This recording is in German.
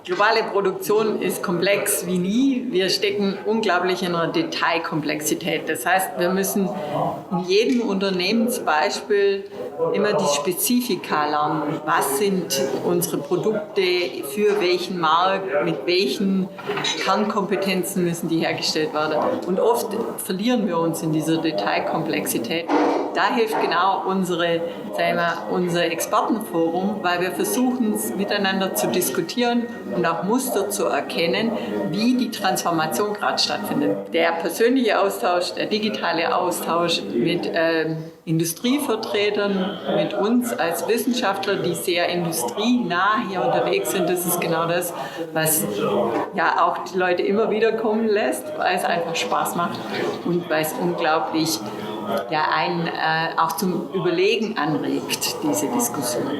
globale Produktion ist komplex wie nie. Wir stecken unglaublich in einer Detailkomplexität. Das heißt, wir müssen in jedem Unternehmensbeispiel immer die Spezifika lernen. Was sind unsere Produkte, für welchen Markt, mit welchen Kernkompetenzen müssen die hergestellt werden. Und oft verlieren wir uns in dieser Detailkomplexität. Da hilft genau unser Expertenforum, weil wir versuchen, miteinander zu diskutieren und auch Muster zu erkennen, wie die Transformation gerade stattfindet. Der persönliche Austausch, der digitale Austausch mit Industrievertretern, mit uns als Wissenschaftler, die sehr industrienah hier unterwegs sind, das ist genau das, was ja auch die Leute immer wieder kommen lässt, weil es einfach Spaß macht und weil es unglaublich einen auch zum Überlegen anregt, diese Diskussion.